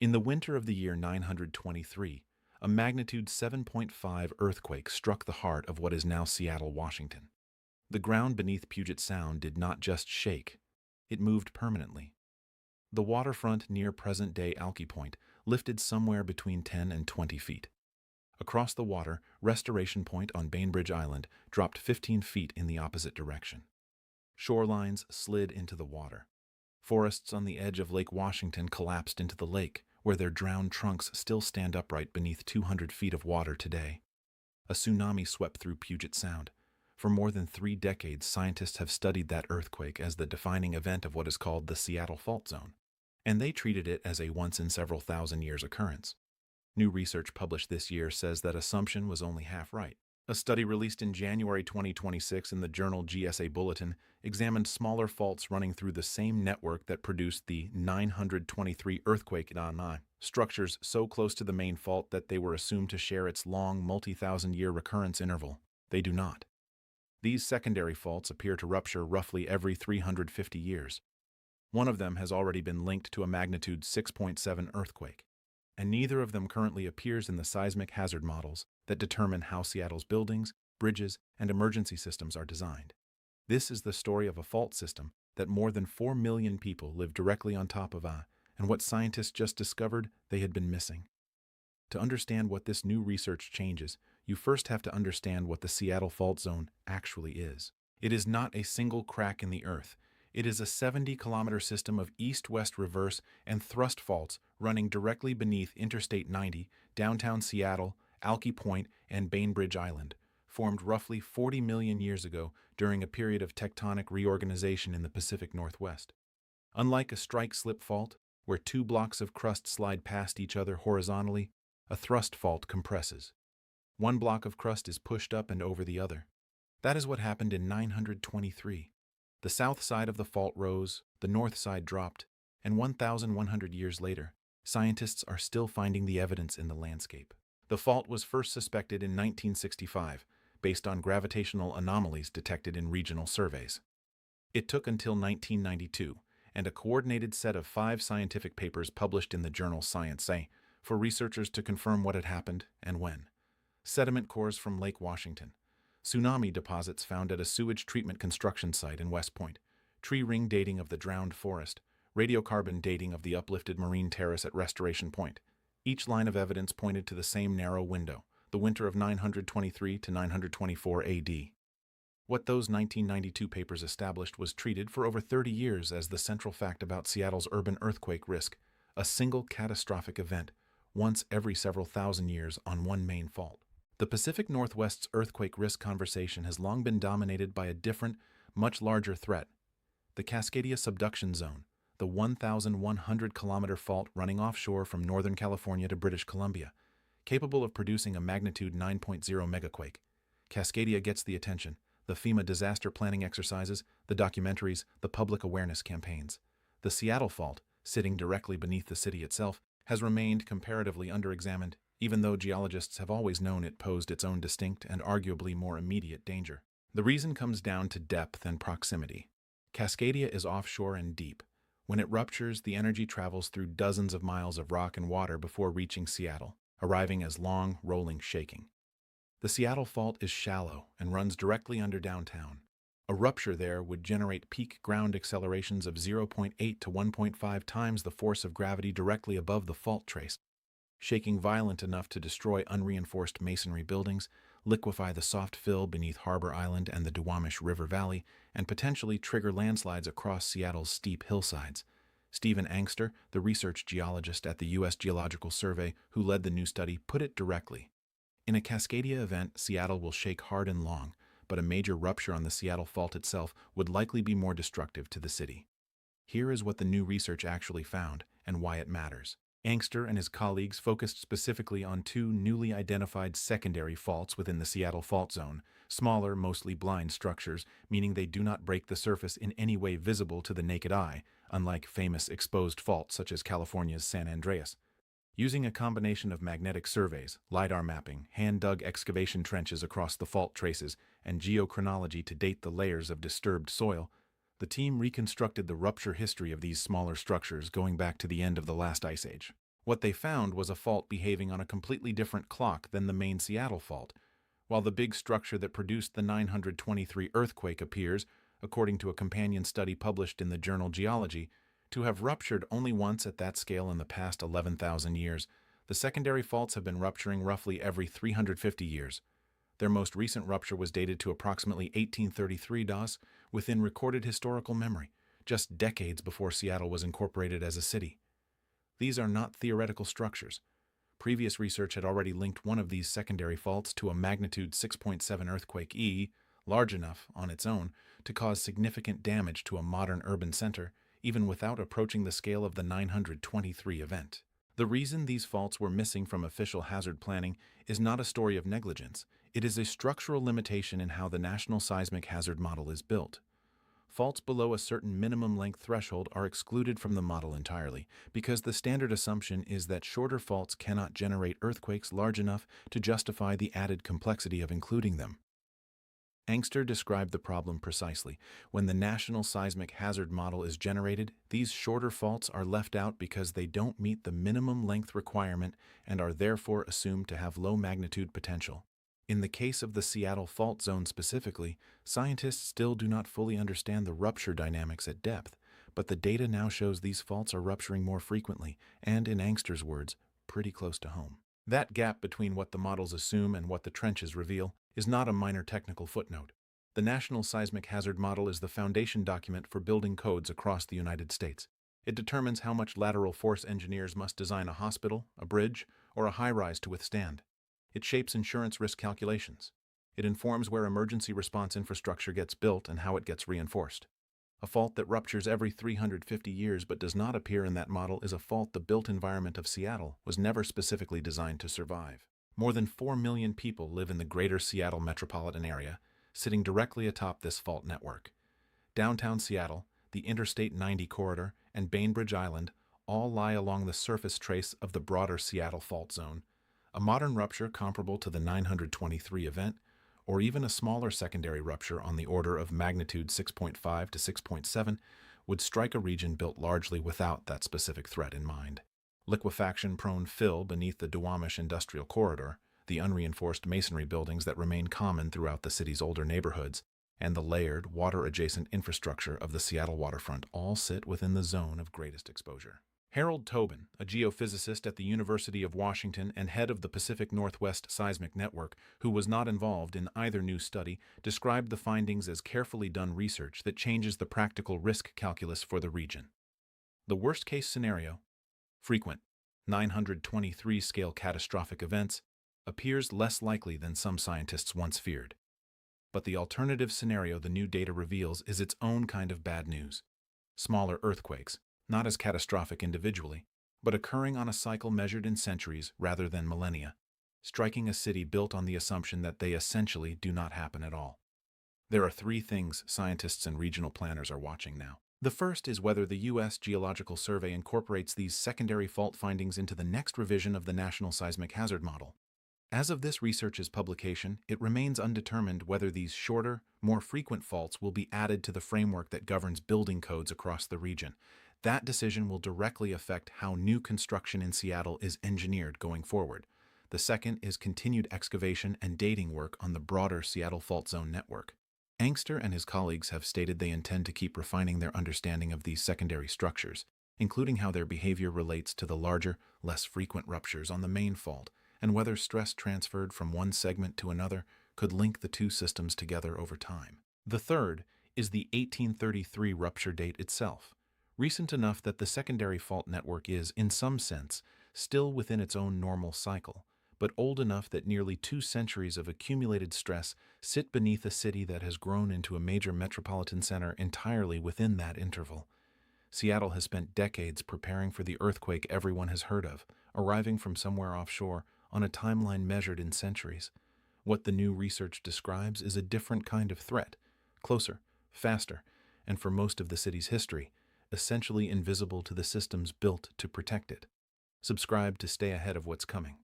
In the winter of the year 923, a magnitude 7.5 earthquake struck the heart of what is now Seattle, Washington. The ground beneath Puget Sound did not just shake, it moved permanently. The waterfront near present-day Alki Point lifted somewhere between 10 and 20 feet. Across the water, Restoration Point on Bainbridge Island dropped 15 feet in the opposite direction. Shorelines slid into the water. Forests on the edge of Lake Washington collapsed into the lake, where their drowned trunks still stand upright beneath 200 feet of water today. A tsunami swept through Puget Sound. For more than 3 decades, scientists have studied that earthquake as the defining event of what is called the Seattle Fault Zone, and they treated it as a once-in-several-thousand-years occurrence. New research published this year says that assumption was only half right. A study released in January 2026 in the journal GSA Bulletin examined smaller faults running through the same network that produced the 923 earthquake in structures so close to the main fault that they were assumed to share its long, multi-thousand-year recurrence interval. They do not. These secondary faults appear to rupture roughly every 350 years. One of them has already been linked to a magnitude 6.7 earthquake, and neither of them currently appears in the seismic hazard models that determine how Seattle's buildings, bridges, and emergency systems are designed. This is the story of a fault system that more than 4 million people live directly on top of, and what scientists just discovered they had been missing. To understand what this new research changes, you first have to understand what the Seattle Fault Zone actually is. It is not a single crack in the earth. It is a 70-kilometer system of east-west reverse and thrust faults running directly beneath Interstate 90, downtown Seattle, Alki Point, and Bainbridge Island, formed roughly 40 million years ago during a period of tectonic reorganization in the Pacific Northwest. Unlike a strike-slip fault, where 2 blocks of crust slide past each other horizontally, a thrust fault compresses. 1 block of crust is pushed up and over the other. That is what happened in 923. The south side of the fault rose, the north side dropped, and 1,100 years later, scientists are still finding the evidence in the landscape. The fault was first suspected in 1965, based on gravitational anomalies detected in regional surveys. It took until 1992, and a coordinated set of 5 scientific papers published in the journal Science for researchers to confirm what had happened and when. Sediment cores from Lake Washington, tsunami deposits found at a sewage treatment construction site in West Point, tree ring dating of the drowned forest, radiocarbon dating of the uplifted marine terrace at Restoration Point. Each line of evidence pointed to the same narrow window, the winter of 923 to 924 AD. What those 1992 papers established was treated for over 30 years as the central fact about Seattle's urban earthquake risk, a single catastrophic event, once every several thousand years on one main fault. The Pacific Northwest's earthquake risk conversation has long been dominated by a different, much larger threat, the Cascadia subduction zone, the 1,100-kilometer fault running offshore from Northern California to British Columbia, capable of producing a magnitude 9.0 megaquake. Cascadia gets the attention, the FEMA disaster planning exercises, the documentaries, the public awareness campaigns. The Seattle fault, sitting directly beneath the city itself, has remained comparatively underexamined, even though geologists have always known it posed its own distinct and arguably more immediate danger. The reason comes down to depth and proximity. Cascadia is offshore and deep. When it ruptures, the energy travels through dozens of miles of rock and water before reaching Seattle, arriving as long, rolling shaking. The Seattle fault is shallow and runs directly under downtown. A rupture there would generate peak ground accelerations of 0.8 to 1.5 times the force of gravity directly above the fault trace, shaking violent enough to destroy unreinforced masonry buildings, liquefy the soft fill beneath Harbor Island and the Duwamish River Valley, and potentially trigger landslides across Seattle's steep hillsides. Stephen Angster, the research geologist at the U.S. Geological Survey who led the new study, put it directly. In a Cascadia event, Seattle will shake hard and long, but a major rupture on the Seattle fault itself would likely be more destructive to the city. Here is what the new research actually found and why it matters. Angster and his colleagues focused specifically on 2 newly identified secondary faults within the Seattle Fault Zone, smaller, mostly blind structures, meaning they do not break the surface in any way visible to the naked eye, unlike famous exposed faults such as California's San Andreas. Using a combination of magnetic surveys, LiDAR mapping, hand-dug excavation trenches across the fault traces, and geochronology to date the layers of disturbed soil, the team reconstructed the rupture history of these smaller structures going back to the end of the last ice age. What they found was a fault behaving on a completely different clock than the main Seattle fault, while the big structure that produced the 923 earthquake appears, according to a companion study published in the journal Geology, to have ruptured only once at that scale in the past 11,000 years. The secondary faults have been rupturing roughly every 350 years. Their most recent rupture was dated to approximately 1833 DOS, within recorded historical memory, just decades before Seattle was incorporated as a city. These are not theoretical structures. Previous research had already linked one of these secondary faults to a magnitude 6.7 earthquake E, large enough, on its own, to cause significant damage to a modern urban center, even without approaching the scale of the 923 event. The reason these faults were missing from official hazard planning is not a story of negligence. It is a structural limitation in how the National Seismic Hazard Model is built. Faults below a certain minimum length threshold are excluded from the model entirely, because the standard assumption is that shorter faults cannot generate earthquakes large enough to justify the added complexity of including them. Angster described the problem precisely. When the National Seismic Hazard Model is generated, these shorter faults are left out because they don't meet the minimum length requirement and are therefore assumed to have low magnitude potential. In the case of the Seattle fault zone specifically, scientists still do not fully understand the rupture dynamics at depth, but the data now shows these faults are rupturing more frequently and, in Angster's words, pretty close to home. That gap between what the models assume and what the trenches reveal is not a minor technical footnote. The National Seismic Hazard Model is the foundation document for building codes across the United States. It determines how much lateral force engineers must design a hospital, a bridge, or a high-rise to withstand. It shapes insurance risk calculations. It informs where emergency response infrastructure gets built and how it gets reinforced. A fault that ruptures every 350 years but does not appear in that model is a fault the built environment of Seattle was never specifically designed to survive. More than 4 million people live in the greater Seattle metropolitan area, sitting directly atop this fault network. Downtown Seattle, the Interstate 90 corridor, and Bainbridge Island all lie along the surface trace of the broader Seattle fault zone. A modern rupture comparable to the 923 event, or even a smaller secondary rupture on the order of magnitude 6.5 to 6.7, would strike a region built largely without that specific threat in mind. Liquefaction-prone fill beneath the Duwamish Industrial Corridor, the unreinforced masonry buildings that remain common throughout the city's older neighborhoods, and the layered, water-adjacent infrastructure of the Seattle waterfront all sit within the zone of greatest exposure. Harold Tobin, a geophysicist at the University of Washington and head of the Pacific Northwest Seismic Network, who was not involved in either new study, described the findings as carefully done research that changes the practical risk calculus for the region. The worst-case scenario, frequent 923 scale catastrophic events, appears less likely than some scientists once feared. But the alternative scenario the new data reveals is its own kind of bad news. Smaller earthquakes, not as catastrophic individually, but occurring on a cycle measured in centuries rather than millennia, striking a city built on the assumption that they essentially do not happen at all. There are three things scientists and regional planners are watching now. The first is whether the U.S. Geological Survey incorporates these secondary fault findings into the next revision of the National Seismic Hazard Model. As of this research's publication, it remains undetermined whether these shorter, more frequent faults will be added to the framework that governs building codes across the region. That decision will directly affect how new construction in Seattle is engineered going forward. The second is continued excavation and dating work on the broader Seattle Fault Zone network. Angster and his colleagues have stated they intend to keep refining their understanding of these secondary structures, including how their behavior relates to the larger, less frequent ruptures on the main fault, and whether stress transferred from one segment to another could link the two systems together over time. The third is the 1833 rupture date itself, recent enough that the secondary fault network is, in some sense, still within its own normal cycle, but old enough that nearly 2 centuries of accumulated stress sit beneath a city that has grown into a major metropolitan center entirely within that interval. Seattle has spent decades preparing for the earthquake everyone has heard of, arriving from somewhere offshore on a timeline measured in centuries. What the new research describes is a different kind of threat, closer, faster, and for most of the city's history, essentially invisible to the systems built to protect it. Subscribe to stay ahead of what's coming.